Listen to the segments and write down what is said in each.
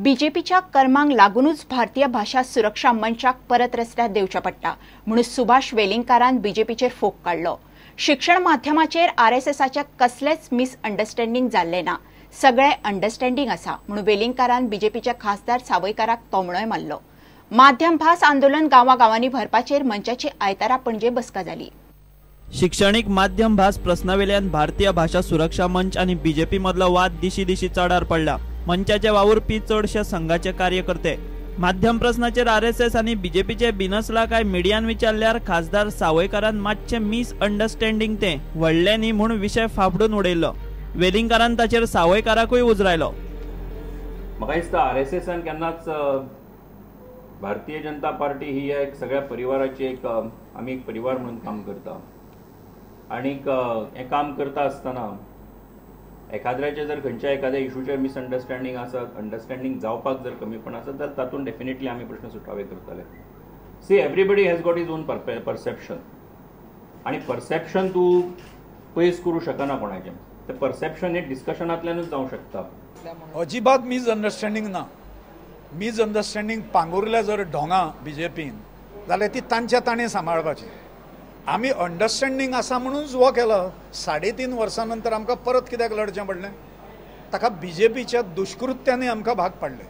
बीजेपीच्या कर्मांक लागूनच भारतीय भाषा सुरक्षा मंचाक परत रस्त्यार देवचे पडटा म्हणून सुभाष वेलिंगकारान बीजेपीचेर फोग काढलो। शिक्षण माध्यमाचेर आरएसएसाचे कसलेच मिसअंडरस्टँडिंग जाल्ले ना, सगळे अंडरस्टँडिंग आसा म्हणून वेलिंगकारान बीजेपीच्या खासदार सावयकाराक तोमणोय मारलो। माध्यम भास आंदोलन गांवांनी भरपाचेर मंचाची आयतारा पणजे बसका जाली। शिक्षणीक माध्यम भास प्रश्नावेल्यान भारतीय भाषा सुरक्षा मंच आणि बीजेपी मधलो वाद दिशी दिशी चढार पडला। मंचाचे वावुरपी चडशे संघाचे कार्यकर्ते माध्यम प्रश्नाचेर आरएसएस आणि बीजेपीचे बिनसला काय मिडियान विचारल्यार खासदार सावयकारान मातशे मिसअंडरस्टँडिंग ते व्हडले न्ही म्हणून विषय फाफडून उडयलो। वेलिंगकारान ताचेर सावयकाराकूय उजरायलो। म्हाका दिसता आरएसएसान केन्नाच भारतीय जनता पार्टी ही एक सगळ्या परिवाराची आमी एक परिवार म्हणून काम करता आणि हे काम करता आसतना एखाद्याचे जर खंयच्या एखाद्या इशूचेर मिसअंडरस्टँडिंग आसत, अंडरस्टँडिंग जावपाक जर कमीपण आसत जाल्यार तातूंत डेफिनेटली आमी प्रश्न सुटावे करतले। See everybody has got is on perception आणि परसेप्शन तूं पयस करूं शकना कोणाचें। ते परसेप्शन हे डिस्कशनांतल्यानूच जावंक शकता। अजिबात मिसअंडरस्टँडिंग ना। मिसअंडरस्टँडिंग पांगुरल्या जर ढोंगा बीजेपीन जाल्यार ती तांच्या ताणें सांबाळपाची। आमी अंडरस्टँडिंग आसा म्हणूनच हो केलो। 3.5 वर्सां नंतर आमकां परत कित्याक लढचें पडलें? ताका बीजेपीच्या दुष्कृत्यांनी आमकां भाग पाडले।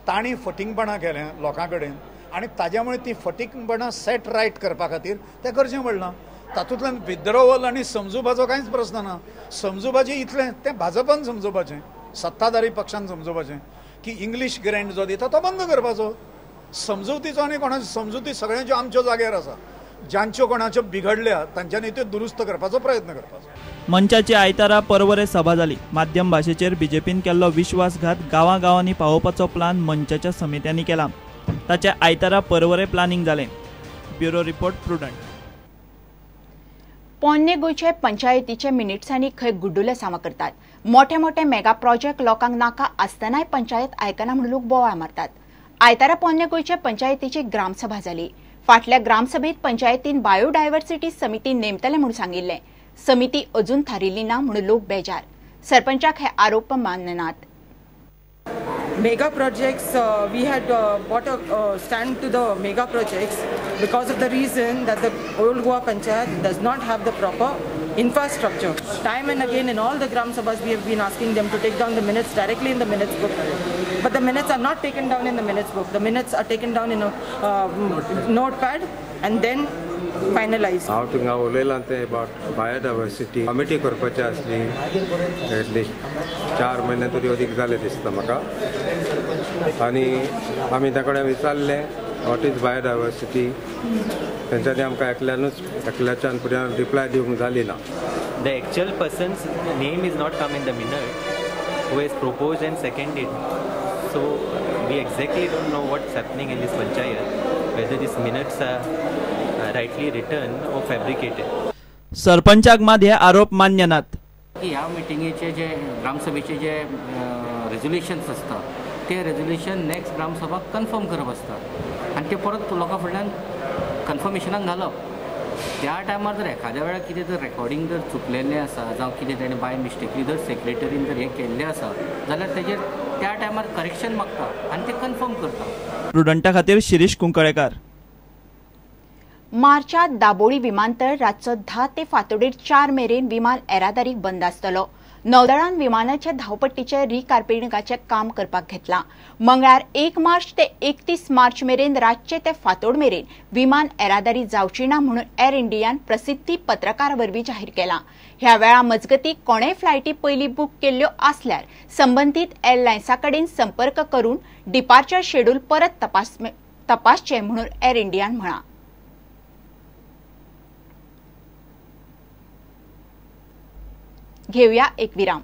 तांणी फटिंगपणां केलें लोकां कडेन आनी ताज्या मुळे ती फटिंगपणां सेट रायट करपा खातीर तें करचें पडलां। तातूंतल्यान विथड्रॉवल आनी समजुपाचो कांयच प्रश्न ना। समजुपाचें इतलें तें भाजपान समजुपाचें, सत्ताधारी पक्षान समजुपाचें की इंग्लीश ग्रँट जो दिता तो बंद करपाचो। समजुतीचो आनी कोणाच्यो समजुती सगळ्यांच्यो आमच्यो जाग्यार आसा। ज्यांच्यो कोणाच्यो बिघडल्या तांच्यांनी त्यो दुरुस्त करपाचो प्रयत्न करपाचो। मंचाची आयतारा परवरे सभा जाली। माध्यम भाषेचेर बीजेपीन केल्लो विश्वासघात गांवांनी पावोवपाचो प्लान मंचाच्या समित्यांनी केला। ताचे आयतारा परवरे प्लानिंग जालें। Bureau report Prudent. पोन्ने गोंयचे पंचायतीचे मिनिट्सांनी खंय गुड्डुले सामा करतात। मोठे मोठे मेगा प्रोजेक्ट लोकांक नाका आसतनाय पंचायत आयकना म्हणून लोक बोवाळ मारतात। आयतारा पोन्ने गोंयचे पंचायतीची ग्रामसभा जाली। फाटल्या ग्रामसभेत पंचायतीन बायोडायव्हर्सिटी समिती नेमतले म्हणून सांगिल्ले। समिती अजून थारिल्ली ना म्हणून लोक बेजार। सरपंचाक हे आरोप मान्य नात। Mega projects, we had bought a stand to the mega projects because of the reason that the old Goa Panchayat does not have the proper infrastructure. Time and again in all the Gram Sabhas we have been asking them to take down the minutes directly in the minutes book. But the minutes are not taken down in the minutes book. The minutes are taken down in a notepad and then finalized. हांव थिंगा उलयलां तें about biodiversity committee करपाची आसली। At least 4 म्हयने तरी अदीक जाले दिसता म्हाका। आनी आमी त्या कडेन विचारलें वॉट इज बायोडायवर्सिटी। तेंच्यांनी आमकां एकल्याच्यान फुडें रिप्लाय दिवंक जाली ना। The actual person's name is not come in the minute who has proposed and seconded. So we exactly don't know what's happening in this panchayat, whether these minutes are rightly written or fabricated. सरपंचाक मात हे आरोप मान्य नात। ह्या मिटिंगेचे जे ग्रामसभेचे जे रेझोल्युशन्स असतात ते रेझोल्युशन नेक्स्ट ग्रामसभाक कन्फर्म करप आसता आनी ते परत लोकां फुडल्यान कन्फर्मेशनाक घालप। त्या टायमार जर एखाद्या वेळार कितें जर रेकॉर्डिंग जर चुकलेलें आसा जावं कितें ताणें बाय मिस्टेकली जर सेक्रेटरीन जर हें केल्लें आसा जाल्यार तेजेर त्या टायमार करेक्शन मागता आनी ते कन्फर्म करता। प्रुडंटा खातीर शिरीष कुंकळेकार। मार्चात दाबोळी विमानतळ रातचो 10 ते फांतोडेर 4 मेरेन विमान येरादारीक बंद आसतलो। नौदळान विमानाच्या धावपट्टीचे रिकार्पेटिंगाचे काम करपाक घेतलां। मंगळार 1 मार्च ते 31 मार्च मेरेन रातचे ते फांतोड मेरेन विमान येरादारी जावची ना म्हणून एअर इंडियान प्रसिद्धी पत्रकार वरवीं जाहीर केलां। ह्या वेळा मजगतीं कोणेय फ्लायटी पयलीं बूक केल्ल्यो आसल्यार संबंधीत एअरलायन्सा कडेन संपर्क करून डिपार्चर शेड्यूल परत तपासचें म्हणून एअर इंडियान म्हळां। घेऊया एक विराम।